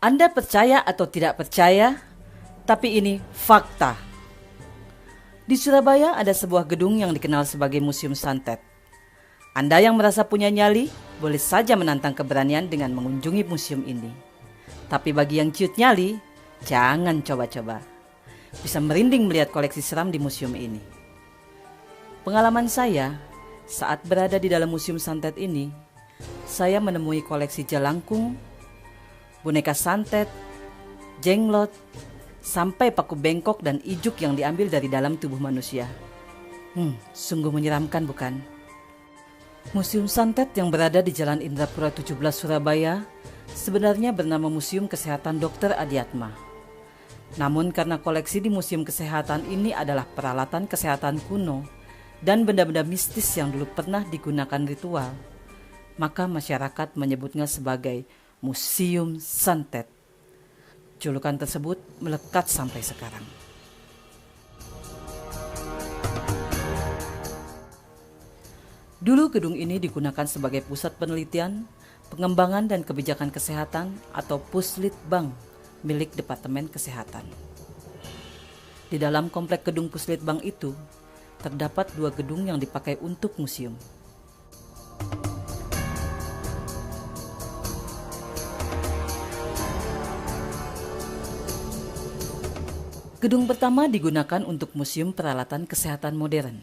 Anda percaya atau tidak percaya, tapi ini fakta. Di Surabaya ada sebuah gedung yang dikenal sebagai Museum Santet. Anda yang merasa punya nyali, boleh saja menantang keberanian dengan mengunjungi museum ini. Tapi bagi yang ciut nyali, jangan coba-coba. Bisa merinding melihat koleksi seram di museum ini. Pengalaman saya, saat berada di dalam Museum Santet ini, saya menemui koleksi jalangkung, boneka santet, jenglot, sampai paku bengkok dan ijuk yang diambil dari dalam tubuh manusia. Sungguh menyeramkan bukan? Museum Santet yang berada di Jalan Indrapura 17 Surabaya sebenarnya bernama Museum Kesehatan Dr. Adiatma. Namun karena koleksi di Museum Kesehatan ini adalah peralatan kesehatan kuno dan benda-benda mistis yang dulu pernah digunakan ritual, maka masyarakat menyebutnya sebagai Museum Santet. Julukan tersebut melekat sampai sekarang. Dulu gedung ini digunakan sebagai pusat penelitian, pengembangan dan kebijakan kesehatan atau Puslitbang milik Departemen Kesehatan. Di dalam komplek gedung Puslitbang itu terdapat 2 gedung yang dipakai untuk museum. Gedung pertama digunakan untuk Museum Peralatan Kesehatan Modern.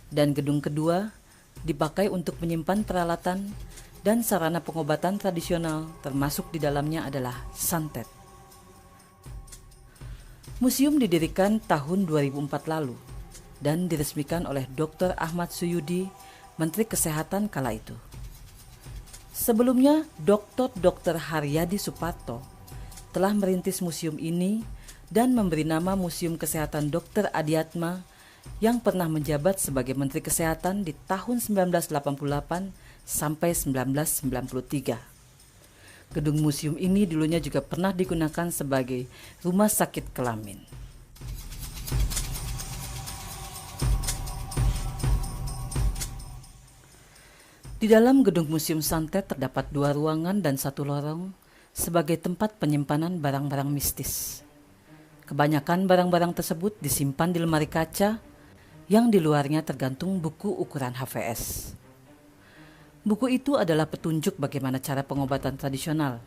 Dan gedung kedua dipakai untuk menyimpan peralatan dan sarana pengobatan tradisional, termasuk di dalamnya adalah santet. Museum didirikan tahun 2004 lalu dan diresmikan oleh Dr. Ahmad Suyudi, Menteri Kesehatan kala itu. Sebelumnya, Dr. Haryadi Suparto telah merintis museum ini dan memberi nama Museum Kesehatan Dr. Adiatma yang pernah menjabat sebagai Menteri Kesehatan di tahun 1988 sampai 1993. Gedung museum ini dulunya juga pernah digunakan sebagai rumah sakit kelamin. Di dalam gedung Museum Santet terdapat 2 ruangan dan 1 lorong sebagai tempat penyimpanan barang-barang mistis. Kebanyakan barang-barang tersebut disimpan di lemari kaca yang di luarnya tergantung buku ukuran HVS. Buku itu adalah petunjuk bagaimana cara pengobatan tradisional,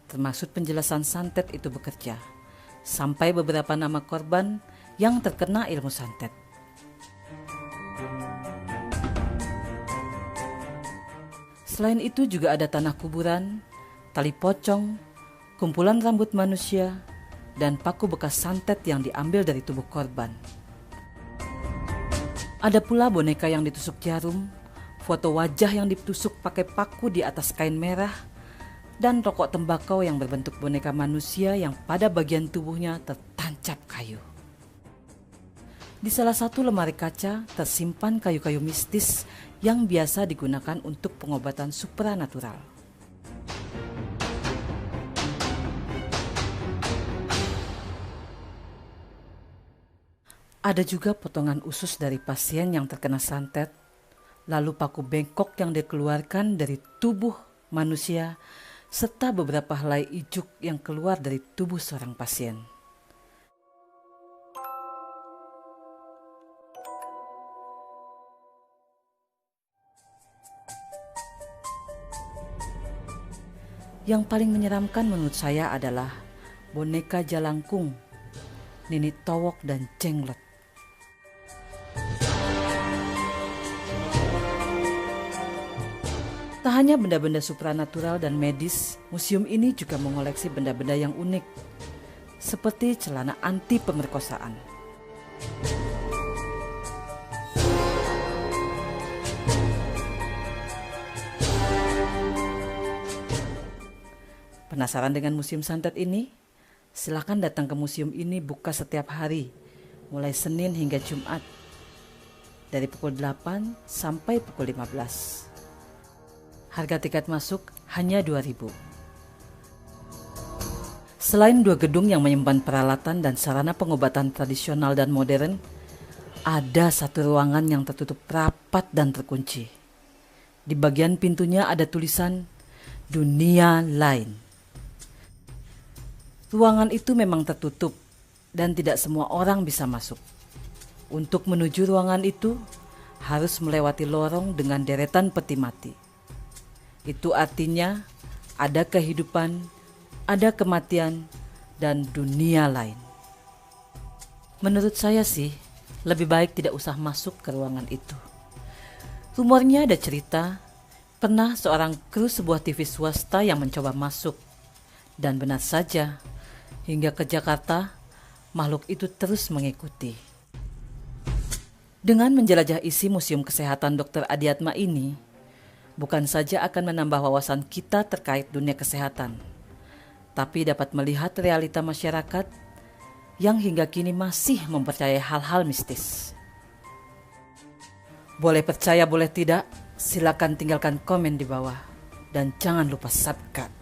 termasuk penjelasan santet itu bekerja, sampai beberapa nama korban yang terkena ilmu santet. Selain itu juga ada tanah kuburan, tali pocong, kumpulan rambut manusia, dan paku bekas santet yang diambil dari tubuh korban. Ada pula boneka yang ditusuk jarum, foto wajah yang ditusuk pakai paku di atas kain merah, dan rokok tembakau yang berbentuk boneka manusia yang pada bagian tubuhnya tertancap kayu. Di salah satu lemari kaca tersimpan kayu-kayu mistis yang biasa digunakan untuk pengobatan supranatural. Ada juga potongan usus dari pasien yang terkena santet, lalu paku bengkok yang dikeluarkan dari tubuh manusia, serta beberapa helai ijuk yang keluar dari tubuh seorang pasien. Yang paling menyeramkan menurut saya adalah boneka jalangkung, Nini Towok dan Jenglot. Tak hanya benda-benda supranatural dan medis, museum ini juga mengoleksi benda-benda yang unik, seperti celana anti pemerkosaan. Penasaran dengan Museum Santet ini? Silakan datang ke museum ini, buka setiap hari, mulai Senin hingga Jumat, dari pukul 8 sampai pukul 15. Harga tiket masuk hanya 2.000. Selain 2 gedung yang menyimpan peralatan dan sarana pengobatan tradisional dan modern, Ada satu ruangan yang tertutup rapat dan terkunci. Di bagian pintunya ada tulisan dunia lain. Ruangan itu memang tertutup dan tidak semua orang bisa masuk. Untuk menuju ruangan itu harus melewati lorong dengan deretan peti mati. Itu artinya ada kehidupan, ada kematian, dan dunia lain. Menurut saya sih, lebih baik tidak usah masuk ke ruangan itu. Rumornya ada cerita, pernah seorang kru sebuah TV swasta yang mencoba masuk. Dan benar saja, hingga ke Jakarta, makhluk itu terus mengikuti. Dengan menjelajah isi Museum Kesehatan Dr. Adiatma ini, bukan saja akan menambah wawasan kita terkait dunia kesehatan, tapi dapat melihat realita masyarakat yang hingga kini masih mempercayai hal-hal mistis. Boleh percaya boleh tidak, silakan tinggalkan komen di bawah. Dan jangan lupa subscribe.